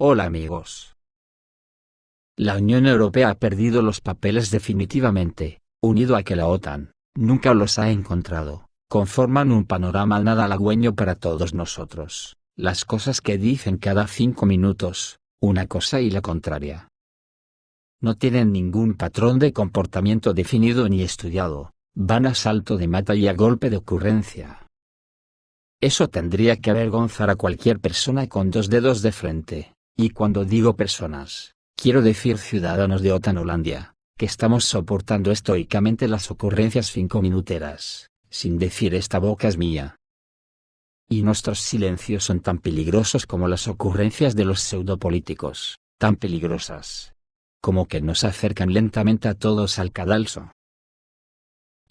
Hola amigos. La Unión Europea ha perdido los papeles definitivamente, unido a que la OTAN nunca los ha encontrado, conforman un panorama nada halagüeño para todos nosotros. Las cosas que dicen cada 5 minutos, una cosa y la contraria. No tienen ningún patrón de comportamiento definido ni estudiado, van a salto de mata y a golpe de ocurrencia. Eso tendría que avergonzar a cualquier persona con 2 dedos de frente, y cuando digo personas, quiero decir ciudadanos de OTAN Holandia, que estamos soportando estoicamente las ocurrencias 5-minuteras, sin decir esta boca es mía. Y nuestros silencios son tan peligrosos como las ocurrencias de los pseudopolíticos, tan peligrosas como que nos acercan lentamente a todos al cadalso.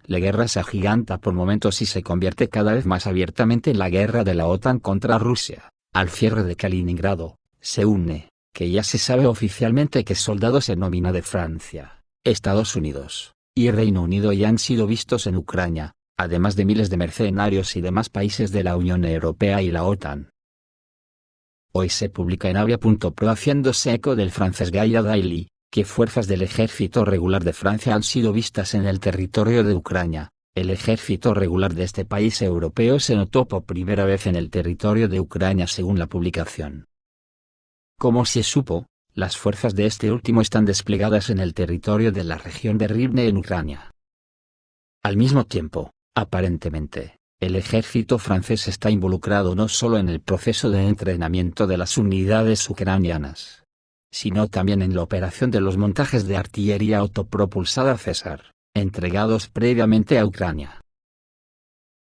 La guerra se agiganta por momentos y se convierte cada vez más abiertamente en la guerra de la OTAN contra Rusia. Al cierre de Kaliningrado, se une, que ya se sabe oficialmente que soldados en nómina de Francia, Estados Unidos y Reino Unido ya han sido vistos en Ucrania, además de miles de mercenarios y demás países de la Unión Europea y la OTAN. Hoy se publica en Avia.pro haciéndose eco del francés Gaia Daily, que fuerzas del ejército regular de Francia han sido vistas en el territorio de Ucrania. El ejército regular de este país europeo se notó por primera vez en el territorio de Ucrania según la publicación. Como se supo, las fuerzas de este último están desplegadas en el territorio de la región de Rivne en Ucrania. Al mismo tiempo, aparentemente, el ejército francés está involucrado no solo en el proceso de entrenamiento de las unidades ucranianas, sino también en la operación de los montajes de artillería autopropulsada César, entregados previamente a Ucrania.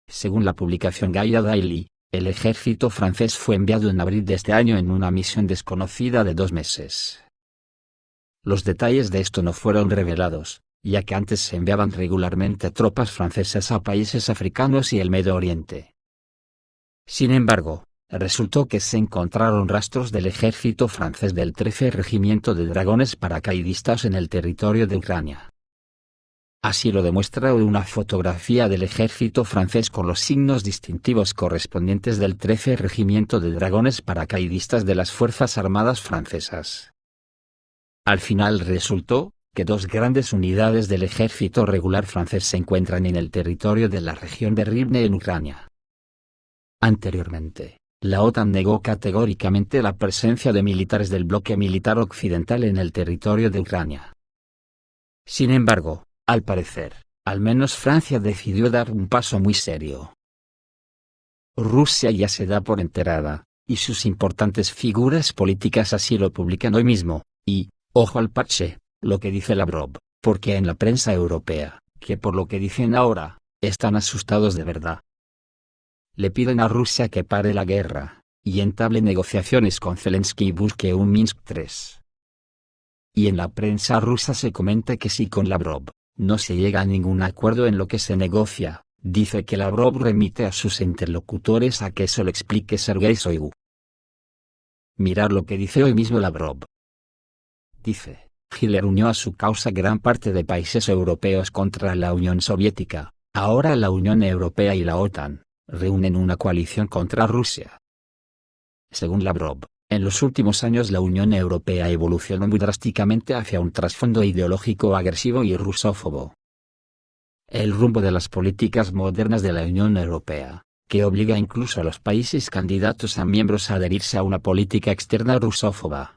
Según la publicación Gaia Daily, el ejército francés fue enviado en abril de este año en una misión desconocida de 2 meses. Los detalles de esto no fueron revelados, ya que antes se enviaban regularmente tropas francesas a países africanos y el Medio Oriente. Sin embargo, resultó que se encontraron rastros del ejército francés del 13 Regimiento de Dragones Paracaidistas en el territorio de Ucrania. Así lo demuestra una fotografía del ejército francés con los signos distintivos correspondientes del 13 Regimiento de Dragones Paracaidistas de las Fuerzas Armadas francesas. Al final resultó que 2 grandes unidades del ejército regular francés se encuentran en el territorio de la región de Rivne en Ucrania. Anteriormente, la OTAN negó categóricamente la presencia de militares del bloque militar occidental en el territorio de Ucrania. Sin embargo, al parecer, al menos Francia decidió dar un paso muy serio. Rusia ya se da por enterada, y sus importantes figuras políticas así lo publican hoy mismo, y, ojo al parche, lo que dice Lavrov, porque en la prensa europea, que por lo que dicen ahora, están asustados de verdad. Le piden a Rusia que pare la guerra, y entable negociaciones con Zelensky y busque un Minsk III. Y en la prensa rusa se comenta que si con Lavrov no se llega a ningún acuerdo en lo que se negocia, dice que Lavrov remite a sus interlocutores a que se lo explique Sergei Shoigu. Mirad lo que dice hoy mismo Lavrov. Dice, Hitler unió a su causa gran parte de países europeos contra la Unión Soviética, ahora la Unión Europea y la OTAN reúnen una coalición contra Rusia. Según Lavrov, en los últimos años la Unión Europea evolucionó muy drásticamente hacia un trasfondo ideológico agresivo y rusófobo. El rumbo de las políticas modernas de la Unión Europea, que obliga incluso a los países candidatos a miembros a adherirse a una política externa rusófoba,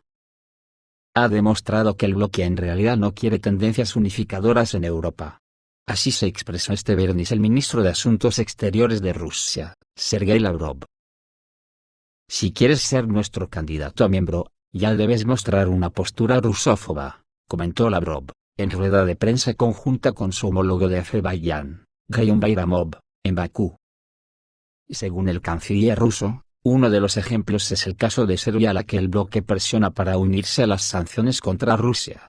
ha demostrado que el bloque en realidad no quiere tendencias unificadoras en Europa. Así se expresó este viernes el ministro de Asuntos Exteriores de Rusia, Sergei Lavrov. Si quieres ser nuestro candidato a miembro, ya debes mostrar una postura rusófoba, comentó Lavrov, en rueda de prensa conjunta con su homólogo de Azerbaiyán, Gayum Bayramov, en Bakú. Según el canciller ruso, uno de los ejemplos es el caso de Serbia, a la que el bloque presiona para unirse a las sanciones contra Rusia.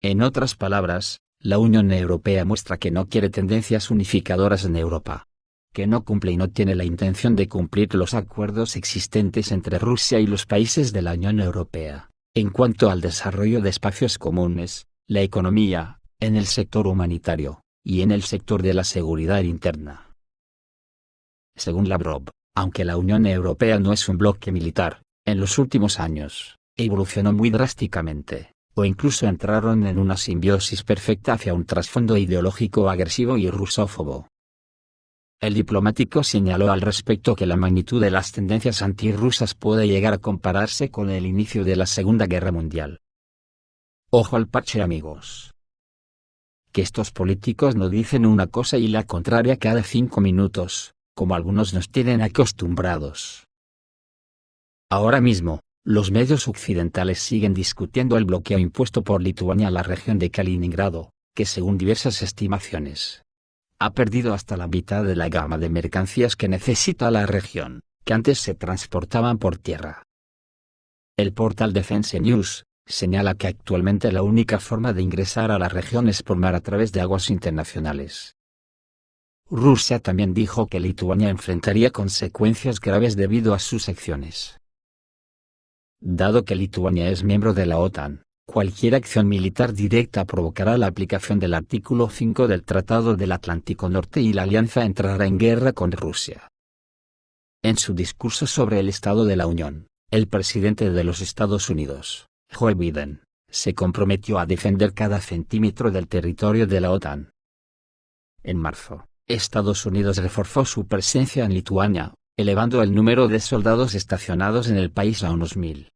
En otras palabras, la Unión Europea muestra que no quiere tendencias unificadoras en Europa, que no cumple y no tiene la intención de cumplir los acuerdos existentes entre Rusia y los países de la Unión Europea, en cuanto al desarrollo de espacios comunes, la economía, en el sector humanitario, y en el sector de la seguridad interna. Según Lavrov, aunque la Unión Europea no es un bloque militar, En los últimos años, evolucionó muy drásticamente, o incluso entraron en una simbiosis perfecta hacia un trasfondo ideológico agresivo y rusófobo. El diplomático señaló al respecto que la magnitud de las tendencias antirrusas puede llegar a compararse con el inicio de la Segunda Guerra Mundial. Ojo al parche, amigos. Que estos políticos no dicen una cosa y la contraria cada 5 minutos, como algunos nos tienen acostumbrados. Ahora mismo, los medios occidentales siguen discutiendo el bloqueo impuesto por Lituania a la región de Kaliningrado, que según diversas estimaciones, ha perdido hasta la mitad de la gama de mercancías que necesita la región, que antes se transportaban por tierra. El portal Defense News señala que actualmente la única forma de ingresar a la región es por mar a través de aguas internacionales. Rusia también dijo que Lituania enfrentaría consecuencias graves debido a sus acciones. Dado que Lituania es miembro de la OTAN, cualquier acción militar directa provocará la aplicación del artículo 5 del Tratado del Atlántico Norte y la alianza entrará en guerra con Rusia. En su discurso sobre el Estado de la Unión, el presidente de los Estados Unidos, Joe Biden, se comprometió a defender cada centímetro del territorio de la OTAN. En marzo, Estados Unidos reforzó su presencia en Lituania, elevando el número de soldados estacionados en el país a unos 1000.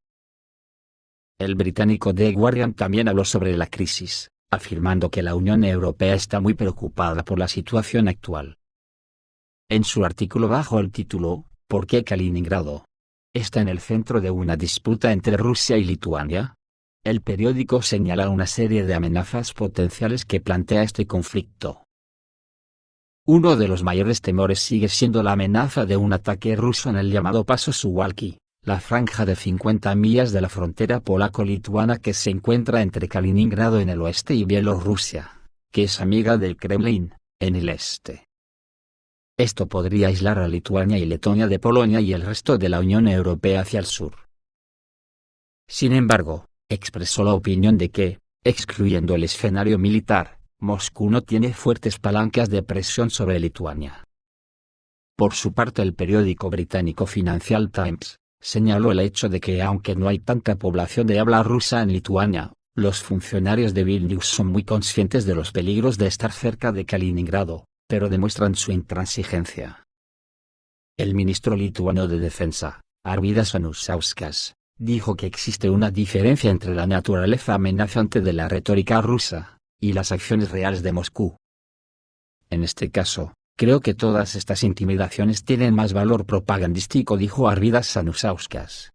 El británico The Guardian también habló sobre la crisis, afirmando que la Unión Europea está muy preocupada por la situación actual. En su artículo bajo el título, ¿Por qué Kaliningrado está en el centro de una disputa entre Rusia y Lituania?, el periódico señala una serie de amenazas potenciales que plantea este conflicto. Uno de los mayores temores sigue siendo la amenaza de un ataque ruso en el llamado Paso Suwalki, la franja de 50 millas de la frontera polaco-lituana que se encuentra entre Kaliningrado en el oeste y Bielorrusia, que es amiga del Kremlin, en el este. Esto podría aislar a Lituania y Letonia de Polonia y el resto de la Unión Europea hacia el sur. Sin embargo, expresó la opinión de que, excluyendo el escenario militar, Moscú no tiene fuertes palancas de presión sobre Lituania. Por su parte, el periódico británico Financial Times señaló el hecho de que aunque no hay tanta población de habla rusa en Lituania, los funcionarios de Vilnius son muy conscientes de los peligros de estar cerca de Kaliningrado, pero demuestran su intransigencia. El ministro lituano de Defensa, Arvydas Anušauskas, dijo que existe una diferencia entre la naturaleza amenazante de la retórica rusa y las acciones reales de Moscú. En este caso, creo que todas estas intimidaciones tienen más valor propagandístico, dijo Arvydas Anušauskas.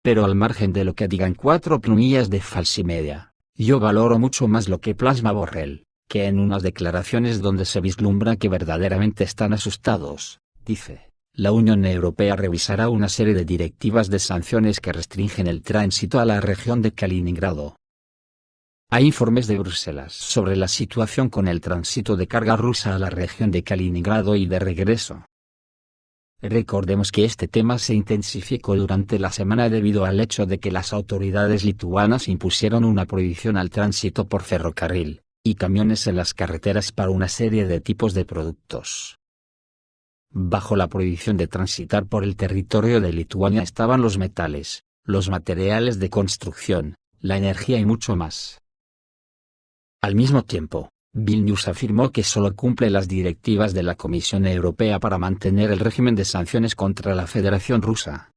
Pero al margen de lo que digan 4 plumillas de falsimedia, yo valoro mucho más lo que plasma Borrell, que en unas declaraciones donde se vislumbra que verdaderamente están asustados, dice: la Unión Europea revisará una serie de directivas de sanciones que restringen el tránsito a la región de Kaliningrado. Hay informes de Bruselas sobre la situación con el tránsito de carga rusa a la región de Kaliningrado y de regreso. Recordemos que este tema se intensificó durante la semana debido al hecho de que las autoridades lituanas impusieron una prohibición al tránsito por ferrocarril y camiones en las carreteras para una serie de tipos de productos. Bajo la prohibición de transitar por el territorio de Lituania estaban los metales, los materiales de construcción, la energía y mucho más. Al mismo tiempo, Vilnius afirmó que solo cumple las directivas de la Comisión Europea para mantener el régimen de sanciones contra la Federación Rusa.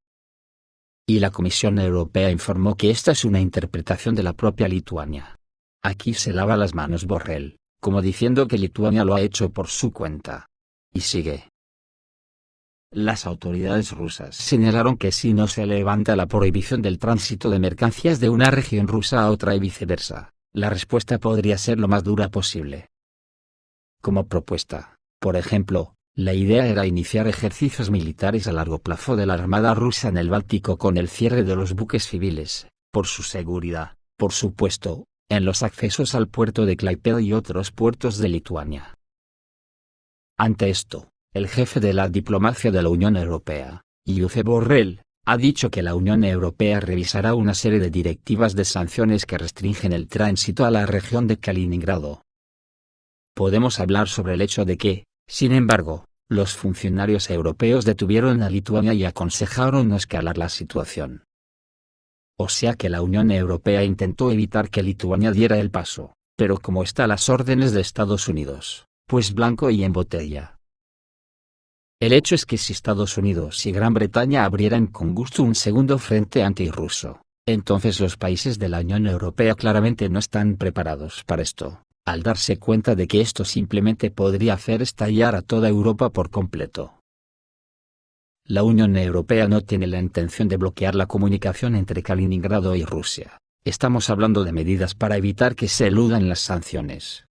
Y la Comisión Europea informó que esta es una interpretación de la propia Lituania. Aquí se lava las manos Borrell, como diciendo que Lituania lo ha hecho por su cuenta. Y sigue. Las autoridades rusas señalaron que si no se levanta la prohibición del tránsito de mercancías de una región rusa a otra y viceversa, la respuesta podría ser lo más dura posible. Como propuesta, por ejemplo, la idea era iniciar ejercicios militares a largo plazo de la Armada rusa en el Báltico con el cierre de los buques civiles, por su seguridad, por supuesto, en los accesos al puerto de Klaipėda y otros puertos de Lituania. Ante esto, el jefe de la diplomacia de la Unión Europea, Josep Borrell, ha dicho que la Unión Europea revisará una serie de directivas de sanciones que restringen el tránsito a la región de Kaliningrado. Podemos hablar sobre el hecho de que, sin embargo, Los funcionarios europeos detuvieron a Lituania y aconsejaron no escalar la situación. O sea que la Unión Europea intentó evitar que Lituania diera el paso, pero como está a las órdenes de Estados Unidos, pues blanco y en botella. El hecho es que si Estados Unidos y Gran Bretaña abrieran con gusto un segundo frente antirruso, entonces los países de la Unión Europea claramente no están preparados para esto, al darse cuenta de que esto simplemente podría hacer estallar a toda Europa por completo. La Unión Europea no tiene la intención de bloquear la comunicación entre Kaliningrado y Rusia. Estamos hablando de medidas para evitar que se eludan las sanciones.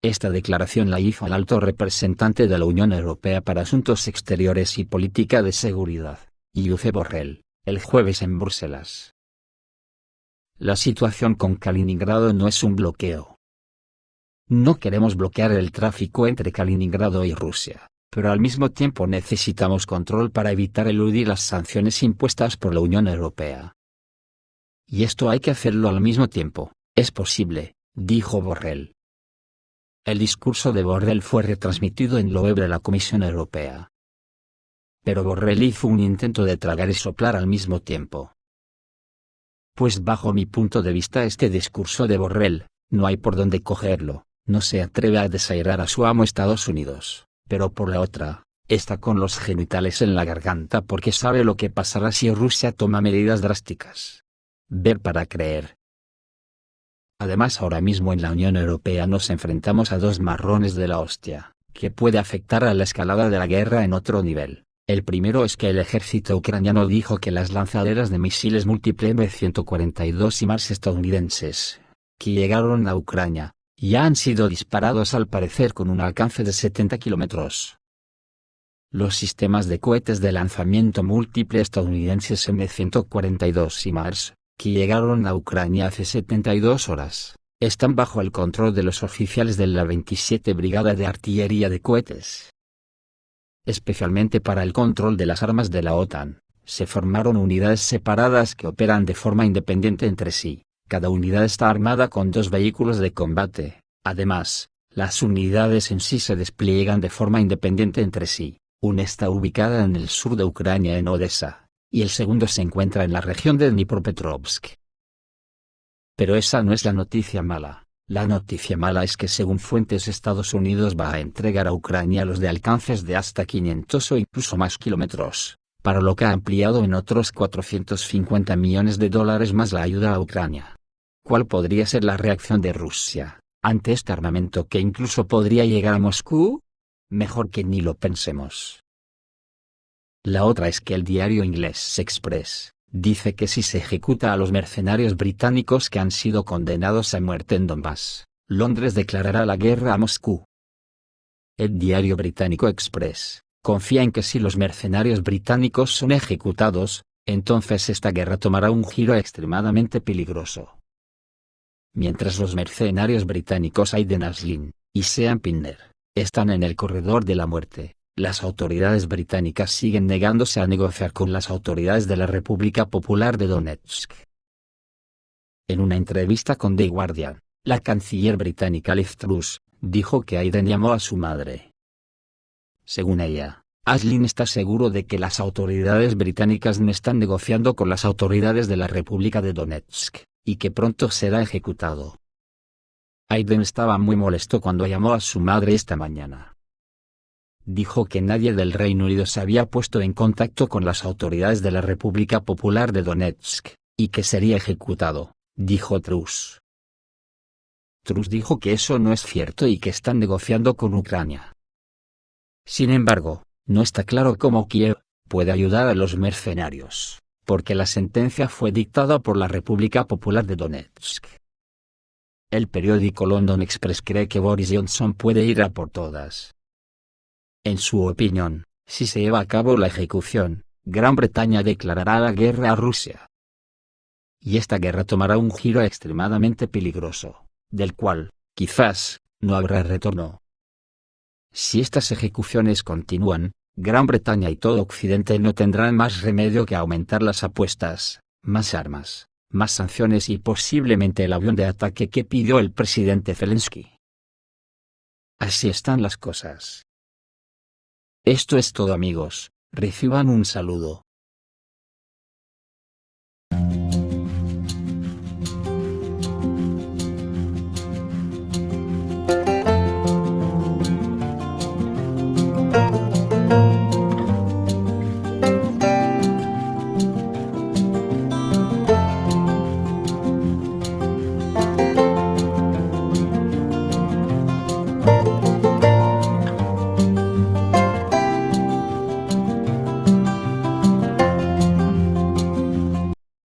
Esta declaración la hizo el alto representante de la Unión Europea para Asuntos Exteriores y Política de Seguridad, Josep Borrell, el jueves en Bruselas. La situación con Kaliningrado no es un bloqueo. No queremos bloquear el tráfico entre Kaliningrado y Rusia, pero al mismo tiempo necesitamos control para evitar eludir las sanciones impuestas por la Unión Europea. Y esto hay que hacerlo al mismo tiempo, es posible, dijo Borrell. El discurso de Borrell fue retransmitido en la web de la Comisión Europea. Pero Borrell hizo un intento de tragar y soplar al mismo tiempo. Pues bajo mi punto de vista este discurso de Borrell, no hay por dónde cogerlo, no se atreve a desairar a su amo Estados Unidos, pero por la otra, está con los genitales en la garganta porque sabe lo que pasará si Rusia toma medidas drásticas. Ver para creer. Además ahora mismo en la Unión Europea nos enfrentamos a dos marrones de la hostia, que puede afectar a la escalada de la guerra en otro nivel. El primero es que el ejército ucraniano dijo que las lanzaderas de misiles múltiple M142 HIMARS estadounidenses, que llegaron a Ucrania, ya han sido disparados al parecer con un alcance de 70 kilómetros. Los sistemas de cohetes de lanzamiento múltiple estadounidenses M142 HIMARS, que llegaron a Ucrania hace 72 horas, están bajo el control de los oficiales de la 27 Brigada de Artillería de Cohetes. Especialmente para el control de las armas de la OTAN, se formaron unidades separadas que operan de forma independiente entre sí. Cada unidad está armada con 2 vehículos de combate. Además, las unidades en sí se despliegan de forma independiente entre sí. Una está ubicada en el sur de Ucrania en Odessa, y el segundo se encuentra en la región de Dnipropetrovsk. Pero esa no es la noticia mala. La noticia mala es que según fuentes Estados Unidos va a entregar a Ucrania los de alcances de hasta 500 o incluso más kilómetros, para lo que ha ampliado en otros $450 millones más la ayuda a Ucrania. ¿Cuál podría ser la reacción de Rusia ante este armamento que incluso podría llegar a Moscú? Mejor que ni lo pensemos. La otra es que el diario inglés Express dice que si se ejecuta a los mercenarios británicos que han sido condenados a muerte en Donbass, Londres declarará la guerra a Moscú. El diario británico Express confía en que si los mercenarios británicos son ejecutados, entonces esta guerra tomará un giro extremadamente peligroso. Mientras los mercenarios británicos Aiden Aslin y Sean Pinner están en el corredor de la muerte, las autoridades británicas siguen negándose a negociar con las autoridades de la República Popular de Donetsk. En una entrevista con The Guardian, la canciller británica Liz Truss dijo que Aiden llamó a su madre. Según ella, Aslin está seguro de que las autoridades británicas no están negociando con las autoridades de la República de Donetsk, y que pronto será ejecutado. Aiden estaba muy molesto cuando llamó a su madre esta mañana. Dijo que nadie del Reino Unido se había puesto en contacto con las autoridades de la República Popular de Donetsk, y que sería ejecutado, dijo Truss. Truss dijo que eso no es cierto y que están negociando con Ucrania. Sin embargo, no está claro cómo Kiev puede ayudar a los mercenarios, porque la sentencia fue dictada por la República Popular de Donetsk. El periódico London Express cree que Boris Johnson puede ir a por todas. En su opinión, si se lleva a cabo la ejecución, Gran Bretaña declarará la guerra a Rusia. Y esta guerra tomará un giro extremadamente peligroso, del cual, quizás, no habrá retorno. Si estas ejecuciones continúan, Gran Bretaña y todo Occidente no tendrán más remedio que aumentar las apuestas, más armas, más sanciones y posiblemente el avión de ataque que pidió el presidente Zelensky. Así están las cosas. Esto es todo amigos, reciban un saludo.